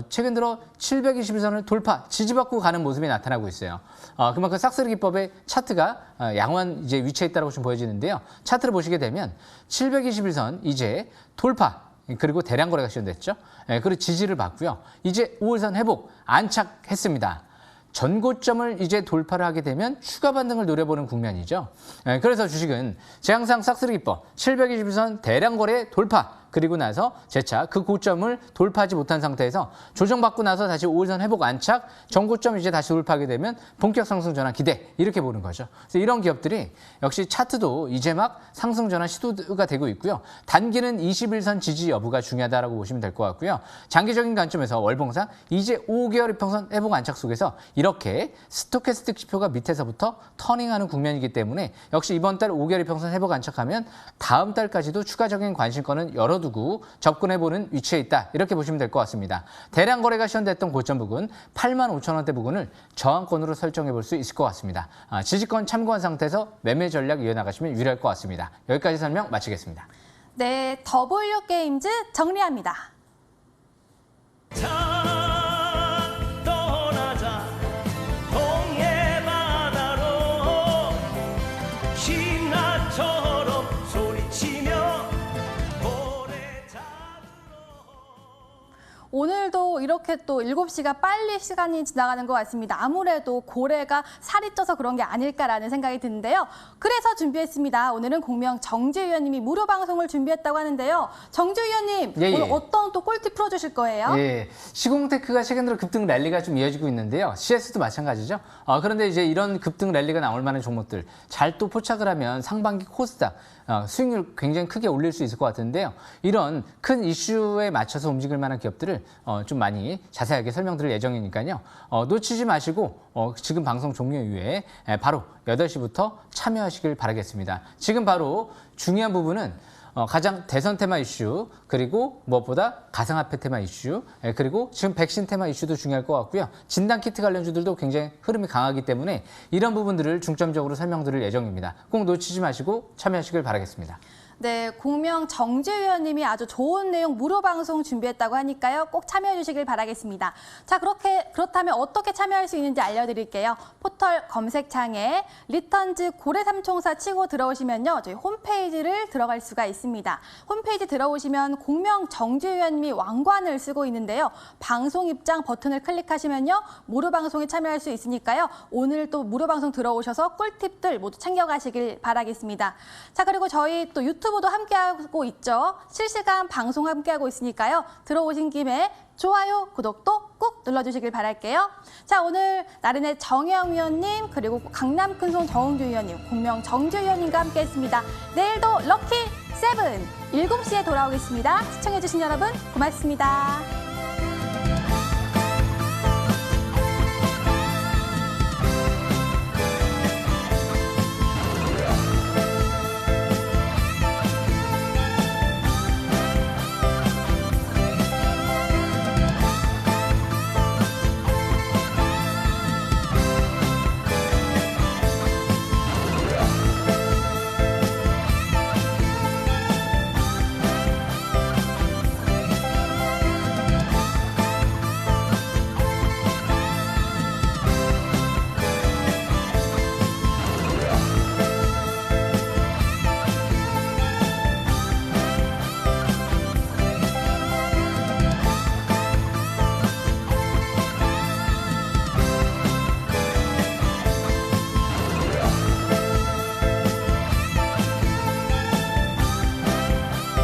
최근 들어 721선을 돌파, 지지받고 가는 모습이 나타나고 있어요. 그만큼 싹쓸이 기법의 차트가 양호한 이제 위치에 있다고 좀 보여지는데요. 차트를 보시게 되면 721선 이제 돌파, 그리고 대량 거래가 시작됐죠. 그리고 지지를 받고요. 이제 5일선 회복, 안착했습니다. 전고점을 이제 돌파를 하게 되면 추가 반등을 노려보는 국면이죠. 그래서 주식은 제 항상 싹쓸이 기법 721선 대량 거래 돌파, 그리고 나서 재차 그 고점을 돌파하지 못한 상태에서 조정받고 나서 다시 5일선 회복 안착, 전고점 이제 다시 돌파하게 되면 본격 상승 전환 기대, 이렇게 보는 거죠. 그래서 이런 기업들이 역시 차트도 이제 막 상승 전환 시도가 되고 있고요. 단기는 21선 지지 여부가 중요하다라고 보시면 될 것 같고요. 장기적인 관점에서 월봉상 이제 5개월 이평선 회복 안착 속에서 이렇게 스토캐스틱 지표가 밑에서부터 터닝하는 국면이기 때문에 역시 이번 달 5개월 이평선 회복 안착하면 다음 달까지도 추가적인 관심권은 열어두고 접근해보는 위치에 있다, 이렇게 보시면 될 것 같습니다. 대량 거래가 시현됐던 고점 부근 85,000원대 부근을 저항권으로 설정해볼 수 있을 것 같습니다. 지지권 참고한 상태에서 매매 전략 이어나가시면 유리할 것 같습니다. 여기까지 설명 마치겠습니다. 네, W 게임즈 정리합니다. 자 떠나자 동해 바다로 신나처럼 소리치며 고래 잡으러 오늘도 이렇게 또 7시가 빨리 시간이 지나가는 것 같습니다. 아무래도 고래가 살이 쪄서 그런 게 아닐까라는 생각이 드는데요. 그래서 준비했습니다. 오늘은 공명 정주 위원님이 무료 방송을 준비했다고 하는데요. 정주 위원님, 예. 오늘 어떤 또 꿀팁 풀어주실 거예요? 예, 시공테크가 최근 들어 급등 랠리가 좀 이어지고 있는데요. CS도 마찬가지죠. 그런데 이제 이런 급등 랠리가 나올 만한 종목들 잘 또 포착을 하면 상반기 코스닥 수익률 굉장히 크게 올릴 수 있을 것 같은데요. 이런 큰 이슈에 맞춰서 움직일 만한 기업들을 좀 많이 자세하게 설명드릴 예정이니까요. 놓치지 마시고 지금 방송 종료 이후에 바로 8시부터 참여하시길 바라겠습니다. 지금 바로 중요한 부분은 가장 대선 테마 이슈, 그리고 무엇보다 가상화폐 테마 이슈, 그리고 지금 백신 테마 이슈도 중요할 것 같고요. 진단키트 관련주들도 굉장히 흐름이 강하기 때문에 이런 부분들을 중점적으로 설명드릴 예정입니다. 꼭 놓치지 마시고 참여하시길 바라겠습니다. 네, 공명 정주 위원님이 아주 좋은 내용 무료 방송 준비했다고 하니까요. 꼭 참여해 주시길 바라겠습니다. 자, 그렇다면 어떻게 참여할 수 있는지 알려드릴게요. 포털 검색창에 리턴즈 고래삼총사 치고 들어오시면요. 저희 홈페이지를 들어갈 수가 있습니다. 홈페이지 들어오시면 공명 정주 위원님이 왕관을 쓰고 있는데요. 방송 입장 버튼을 클릭하시면요. 무료 방송에 참여할 수 있으니까요. 오늘 또 무료 방송 들어오셔서 꿀팁들 모두 챙겨가시길 바라겠습니다. 자, 그리고 저희 또 유튜브 유튜브도 함께하고 있죠. 실시간 방송 함께하고 있으니까요. 들어오신 김에 좋아요, 구독도 꾹 눌러주시길 바랄게요. 자, 오늘 나른의 정혜영 위원님, 그리고 강남 큰손 정은규 위원님, 공명 정주 위원님과 함께했습니다. 내일도 럭키 7 7시에 돌아오겠습니다. 시청해주신 여러분 고맙습니다.